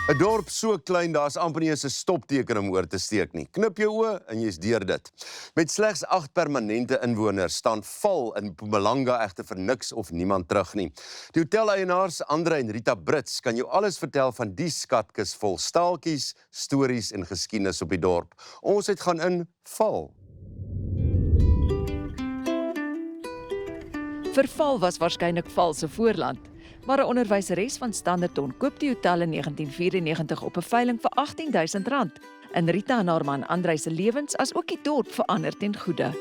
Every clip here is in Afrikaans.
'n Dorp so klein, daar's amper nie eens 'n stopteken om oor te steek nie. Knip jou oë en jy's deur dit. Met slegs 8 permanente inwoners staan Val in Mpumalanga egter vir niks of niemand terug nie. Die hoteleienaars Andre en Rita Brits kan jou alles vertel van die skatkis vol staaltjies, stories en geskiedenis op die dorp. Ons het gaan in Val. Vir Val was waarskynlik Val se voorland, maar 'n onderwyseres van Standerton koop die hotel in 1994 op 'n veiling vir R18.000. En Rita en haar man Andre se lewens as ook die dorp verander ten goeie.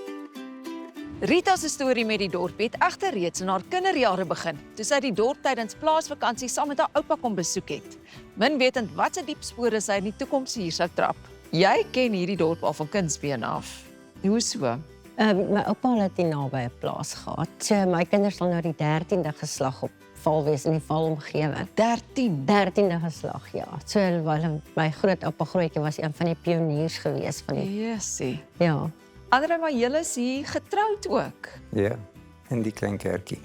Rita se storie met die dorp het egter reeds in haar kinderjare begin, toe sy die dorp tydens plaasvakansie saam met haar oupa kom besoek het. Min wetend wat se diep spore sy in die toekoms hier sou trap. Jy ken hierdie dorp al van kindsbeen af. Hoe so? My oupa het hier naby 'n plaas gehad. So my kinders sal nou die 13de geslag op Val wees in die Val omgewing. 13de geslag, ja. So my grootoupa grootjie was een van die pioniers gewees van die. Jessie. Ja. Andre, maar julle is hier getroud ook. Ja, in die klein kerkie.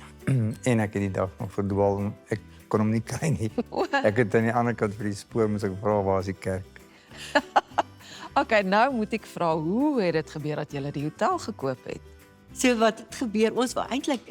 En ek het die dag nog verdwaal, ek kon hom nie kry nie. Ek het aan die ander kant vir die spoor moes ek vra waar is die kerk. Okay, nou moet ek vra, hoe het dit gebeur dat julle die hotel gekoop het? So wat het gebeur, ons wou eintlik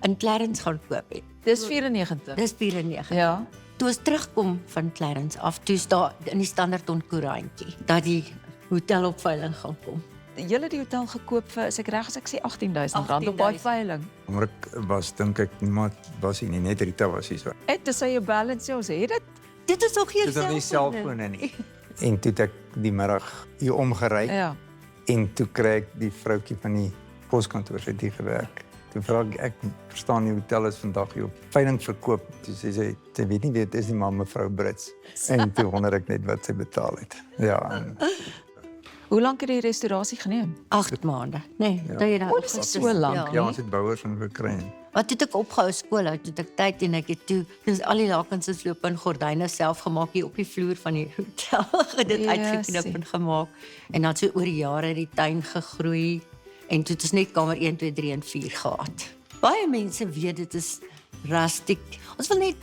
in Clarence gaan koop het. Dis 94. Dis 94. Ja. Toe ons terugkom van Clarence af, toe is daar in die Standerton koerantjie dat die hotel op veiling gaan kom. Julle die hotel gekoop vir, as ek reg as ek sê R18.000 op daai veiling. Maar ek was, dink ek, niemand was hier nie, net Rita was hier so. Het dis jy balance ons het dit. Dit is nog geen Dit is nie selfone nie. En toe het ek die middag hier omgery Ja. en toe kry ek die vroutjie van die poskantoor het hier gewerk. Toe vra ek verstaan die hotel is vandag hier op veiling verkoop. Toe sê sy weet nie dit is nie maar mevrou Brits. En toe wonder ek net wat sy betaal het. Ja. En, Hoe lank het die restaurasie geneem? 8 maande. Nee, Ja. dat jy daar Dit is so lank. ja, ons het bouers van gekry. Wat toe ek opgehou skool uit, toe ek tyd en ek het toe dis al die lakens en slope en gordyne self gemaak hier op die vloer van die hotel. Dit uitgeknip en gemaak. En dan so oor die jare die tuin gegroei en toe het ons net kamer 1, 2, 3 en 4 gehad. Baie mense weet dit is rustiek. Ons wil net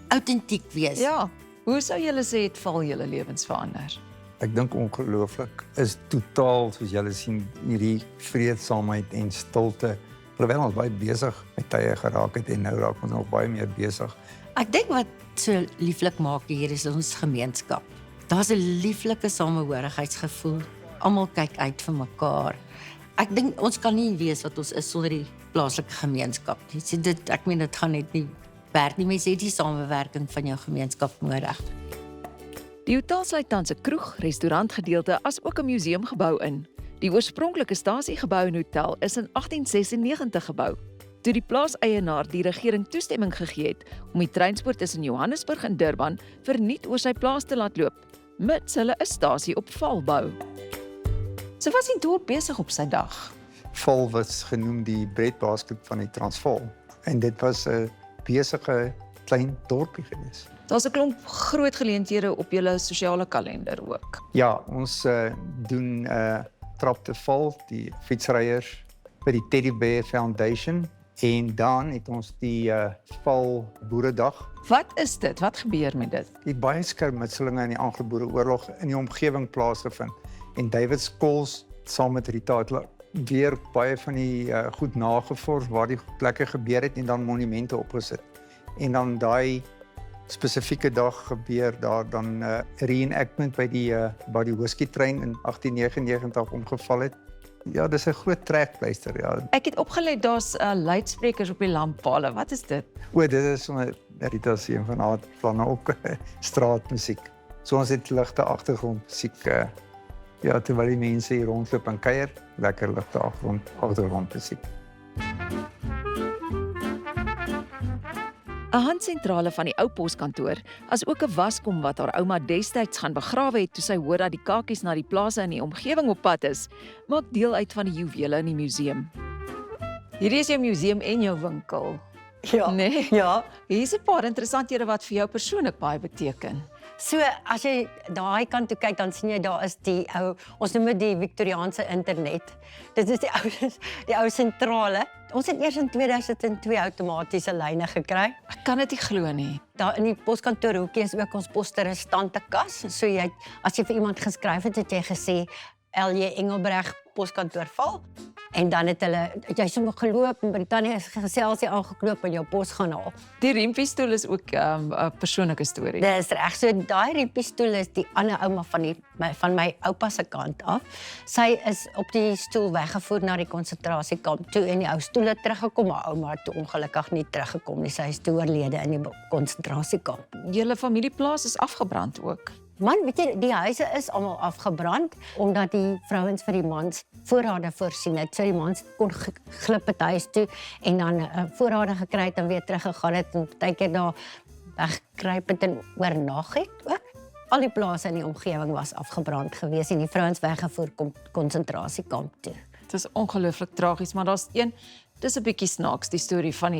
autentiek wees. Ja. Hoe sou julle sê het Val julle lewens verander? Ek dink ongelooflik is totaal soos julle sien hierdie vreedsaamheid en stilte. Alhoewel ons baie besig met tye geraak het en nou raak ons nog baie meer besig. Ek dink wat so lieflik maak hier is ons gemeenskap. Daar's 'n lieflike samehorigheidsgevoel. Almal kyk uit vir mekaar. Ek dink ons kan nie wees wat ons is sonder die plaaslike gemeenskap nie. So ek meen dit gaan net nie werk nie. Mense het die samewerking van jou gemeenskap nodig. Die hotel sluit tans 'n kroeg, restaurantgedeelte as ook 'n museumgebou in. Die oorspronklike stasiegebou en hotel is in 1896 gebou, toe die plaaseienaar die regering toestemming gegee het om die treinspoor tussen Johannesburg en Durban verniet oor sy plaas te laat loop, mits hulle 'n stasie op Val bou. So was die dorp besig op sy dag. Val was genoem die breadbasket van die Transvaal en dit was 'n besige klein dorpie gewees. Daar's 'n klomp groot geleenthede op julle sosiale kalender ook. Ja, ons doen Trap te Val, die fietsryers by die Teddy Bear Foundation en dan het ons die Val Boeredag. Wat is dit? Wat gebeur met dit? Die baie skermutselinge in die Anglo-Boereoorlog in die omgewing plaasgevind. En David Scholes saam met Rita het weer baie van die goed nagevors waar die plekke gebeur het en dan monumente opgesit. En dan daai spesifieke dag gebeur daar dan reenactment by die whisky trein in 1899 omgeval het. Ja, dis 'n groot trekpleister, ja. Ek het opgelet daar's luidsprekers op die lamppale. Wat is dit? Dit is sommer Rita se een van haar planne ook straatmusiek. So ons het ligte agtergrondmusiek ja, terwyl die mense hier rondloop en kuier, lekker ligte agtergrondmusiek. 'n handsentrale van die ou poskantoor, as ook 'n waskom wat haar ouma destyds gaan begrawe het toe sy hoor dat die kakies na die plase in die omgewing op pad is, maak deel uit van die juwele in die museum. Hierdie is jou museum en jou winkel. Ja. Nee. Ja. Hier's 'n paar interessanthede wat vir jou persoonlik baie beteken. So as jy daai kant toe kyk, dan sien jy daar is die ou, ons noem dit die Victoriaanse internet. Dit is die ou sentrale. Ons het eers in 2002 outomatiese lyne gekry. Ek kan dit nie glo nie. Daar in die poskantoorhoekie is ook ons posterestante kas. So as jy vir iemand geskryf het, het jy gesê L.J. Engelbreg poskantoor val. En dan het jy sommer geloop en by die tannie geselsie aangekloop en jou pos gaan haal. Die riempiestoel is ook 'n persoonlike storie. Dis reg. So daai riempiestoel is die ander ouma van my oupa se kant af. Sy is op die stoel weggevoer na die konsentrasiekamp toe en die ou stoel het teruggekom, maar ouma het toe ongelukkig nie teruggekom nie. Sy is toe oorlede in die konsentrasiekamp. Julle familieplaas is afgebrand ook. Man, weet jy, die huise is almal afgebrand omdat die vrouens vir die mans voorrade voorsien het. So die mans kon glip het huis toe en dan voorrade gekry het en weer teruggegaan het en partykeer daar weggekruip het en oornag het ook. Al die plase in die omgewing was afgebrand gewees en die vrouens weggevoer konsentrasiekamp toe. Dit is ongelooflik tragies, maar dis 'n bietjie snaaks die storie van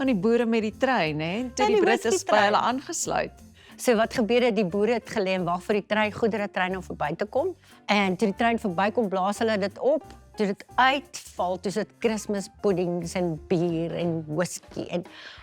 die boere met die trein, hè? Toe die Britte is by hulle aangesluit. So wat gebeur het, die boere het gelê en wag vir die goederetrein om verby te kom. En toe die trein verbykom, blaas hulle dit op. Toe dit uitval, toe dit Christmas puddings en bier en whisky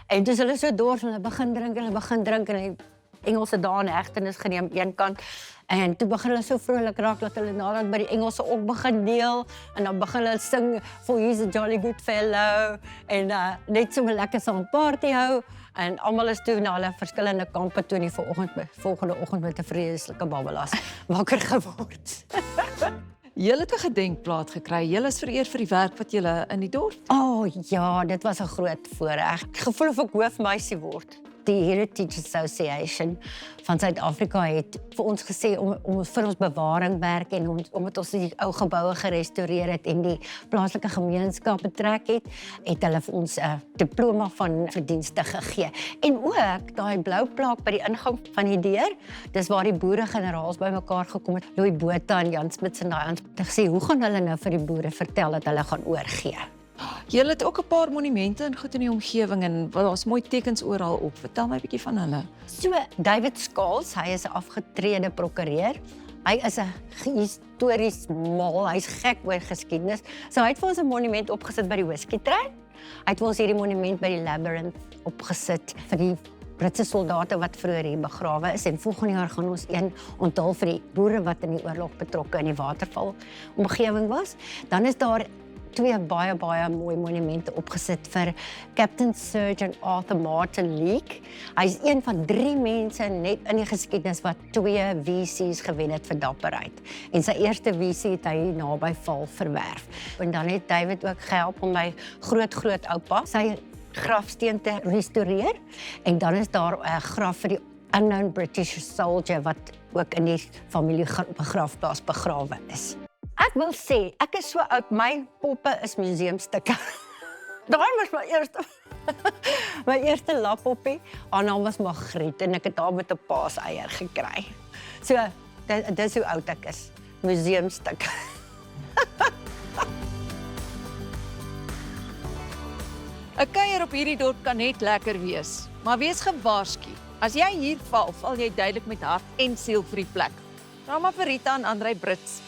en toe hulle so dors, hulle begin drink en die Engelse daar in hegtenis geneem een kant. En toe begin hulle so vrolik raak dat hulle nadat by die Engelse ook begin deel en dan begin hulle sing for he's a jolly good fellow en net so 'n lekker saam party hou en almal is toe na hulle verskillende kampe toe in die volgende oggend met 'n vreeslike babbelas wakker geword. Julle het 'n gedenkplaat gekry. Julle is vereer vir die werk wat julle in die dorp. Ja, dit was 'n groot voorreg. Ek gevoel of ek hoofmeisie word. Die Heritage Association van Suid-Afrika het vir ons gesê om vir ons bewaring werk en omdat ons die ou geboue gerestoreer het en die plaaslike gemeenskap betrek het hulle vir ons 'n diploma van verdienste gegee. En ook daai blou plaak by die ingang van die deur, dis waar die boere-generaals bymekaar gekom het. Louis Botha en Jan Smuts en daai aan het gesê, hoe gaan hulle nou vir die boere vertel dat hulle gaan oorgee? Julle het ook 'n paar monumente en goed in die omgewing en daar's mooi tekens oral op. Vertel my 'n bietjie van hulle. So, David Skaals, hy is 'n afgetrede prokureur. Hy is 'n histories mal, hy's gek oor geskiedenis. So hy het vir ons 'n monument opgesit by die whisky-trein. Hy het vir ons hierdie monument by die Labyrinth opgesit vir die Britse soldate wat vroeër hier begrawe is en volgende jaar gaan ons een onthul vir die boere wat in die oorlog betrokke in die Waterval omgewing was. Dan is daar 2 baie mooi monumente opgesit vir Captain Surgeon Arthur Martin Leake. Hy is een van 3 mense net in die geskiedenis wat 2 VC's gewen het vir dapperheid. En sy eerste VC het hy naby Val verwerf. En dan het David ook gehelp om my groot-grootoupa sy grafsteen te restoreer. En dan is daar 'n graf vir die unknown British soldier wat ook in die familie begrafplaas begrawe is. Ek wil sê, ek is so oud, my poppe is museumstukke. Daai was my eerste lappoppie. Haar naam was Margriet en ek het haar met 'n paaseier gekry. So, dis hoe oud ek is. Museumstukke. 'n Kuier op hierdie dorp kan net lekker wees, maar wees gewaarsku. As jy hier val jy duidelik met hart en siel vir die plek. Vra maar vir Rita en Andrei Brits.